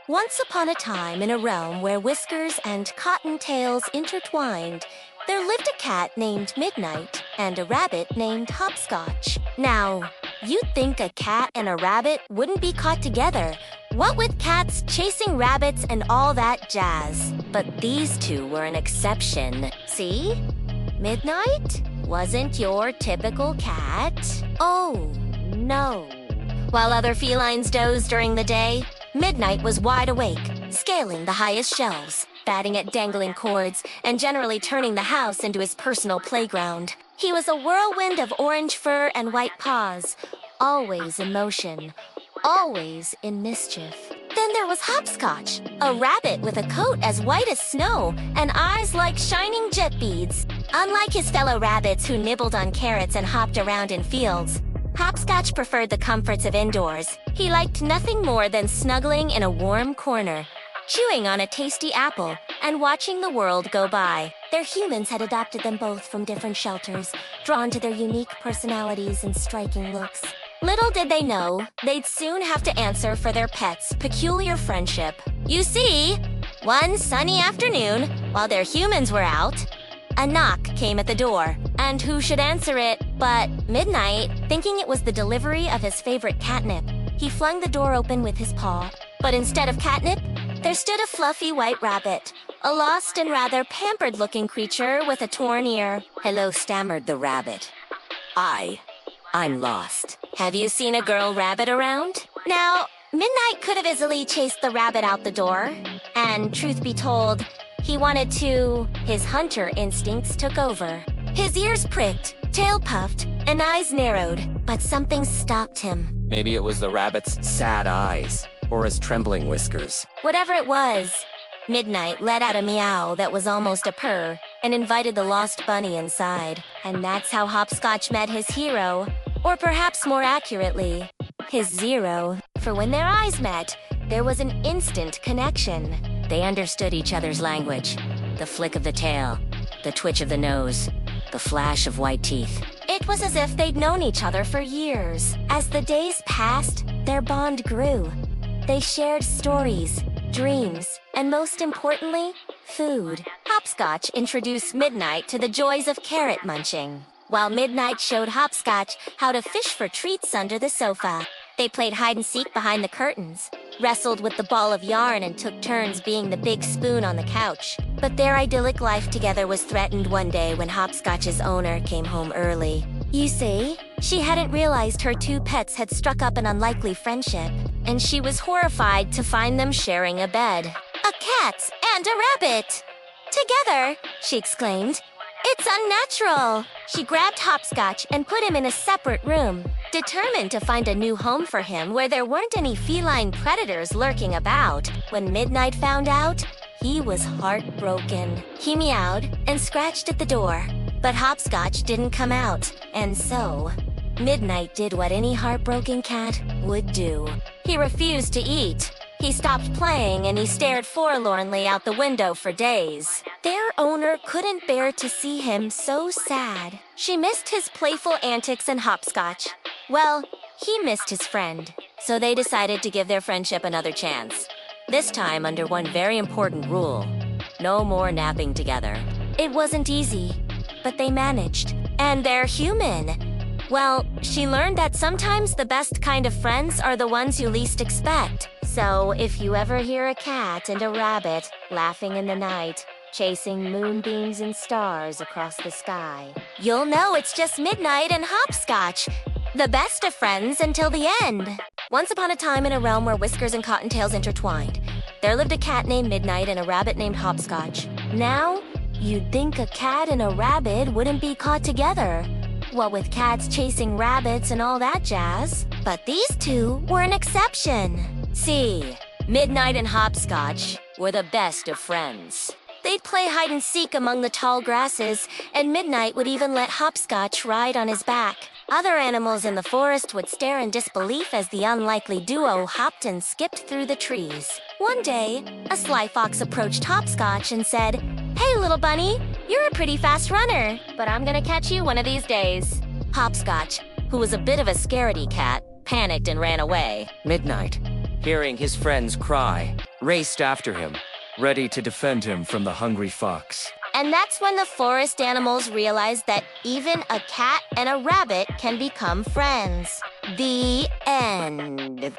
Once upon a time, in a realm where whiskers and cottontails intertwined, there lived a cat named Midnight and a rabbit named Hopscotch. Now, you'd think a cat and a rabbit wouldn't be caught together, what with cats chasing rabbits and all that jazz. But these two were an exception. See? Midnight wasn't your typical cat. Oh, no. While other felines dozed during the day, Midnight was wide awake, scaling the highest shelves, batting at dangling cords, and generally turning the house into his personal playground. He was a whirlwind of orange fur and white paws, always in motion, always in mischief. Then there was Hopscotch, a rabbit with a coat as white as snow and eyes like shining jet beads. Unlike his fellow rabbits who nibbled on carrots and hopped around in fields, Hopscotch preferred the comforts of indoors. He liked nothing more than snuggling in a warm corner, chewing on a tasty apple, and watching the world go by. Their humans had adopted them both from different shelters, drawn to their unique personalities and striking looks. Little did they know, they'd soon have to answer for their pet's peculiar friendship. You see, one sunny afternoon, while their humans were out, a knock came at the door, and who should answer it but Midnight? Thinking it was the delivery of his favorite catnip, he flung the door open with his paw. But instead of catnip, there stood a fluffy white rabbit, a lost and rather pampered-looking creature with a torn ear. "Hello," stammered the rabbit. I'm lost. Have you seen a girl rabbit around?" Now, Midnight could have easily chased the rabbit out the door, and truth be told, he wanted to. His hunter instincts took over. His ears pricked, tail puffed, and eyes narrowed, but something stopped him. Maybe it was the rabbit's sad eyes, or his trembling whiskers. Whatever it was, Midnight let out a meow that was almost a purr and invited the lost bunny inside. And that's how Hopscotch met his hero, or perhaps more accurately, his zero. For when their eyes met, there was an instant connection. They understood each other's language. The flick of the tail, the twitch of the nose, the flash of white teeth. It was as if they'd known each other for years. As the days passed, their bond grew. They shared stories, dreams, and most importantly, food. Hopscotch introduced Midnight to the joys of carrot munching, while Midnight showed Hopscotch how to fish for treats under the sofa. They played hide-and-seek behind the curtains, wrestled with the ball of yarn, and took turns being the big spoon on the couch. But their idyllic life together was threatened one day when Hopscotch's owner came home early. You see, she hadn't realized her two pets had struck up an unlikely friendship, and she was horrified to find them sharing a bed. "A cat and a rabbit! Together!" she exclaimed. "It's unnatural!" She grabbed Hopscotch and put him in a separate room, determined to find a new home for him where there weren't any feline predators lurking about. When Midnight found out, he was heartbroken. He meowed and scratched at the door, but Hopscotch didn't come out, and so Midnight did what any heartbroken cat would do. He refused to eat. He stopped playing and he stared forlornly out the window for days. Their owner couldn't bear to see him so sad. She missed his playful antics and Hopscotch. Well, he missed his friend. So they decided to give their friendship another chance. This time under one very important rule: no more napping together. It wasn't easy, but they managed. And they're human. Well, she learned that sometimes the best kind of friends are the ones you least expect. So if you ever hear a cat and a rabbit laughing in the night, chasing moonbeams and stars across the sky, you'll know it's just Midnight and Hopscotch, the best of friends until the end. Once upon a time in a realm where whiskers and cottontails intertwined, there lived a cat named Midnight and a rabbit named Hopscotch. Now, you'd think a cat and a rabbit wouldn't be caught together, what with cats chasing rabbits and all that jazz. But these two were an exception. See, Midnight and Hopscotch were the best of friends. They'd play hide-and-seek among the tall grasses, and Midnight would even let Hopscotch ride on his back. Other animals in the forest would stare in disbelief as the unlikely duo hopped and skipped through the trees. One day, a sly fox approached Hopscotch and said, "Hey, little bunny, you're a pretty fast runner, but I'm gonna catch you one of these days." Hopscotch, who was a bit of a scaredy cat, panicked and ran away. Midnight, hearing his friends cry, raced after him, ready to defend him from the hungry fox. And that's when the forest animals realized that even a cat and a rabbit can become friends. The end.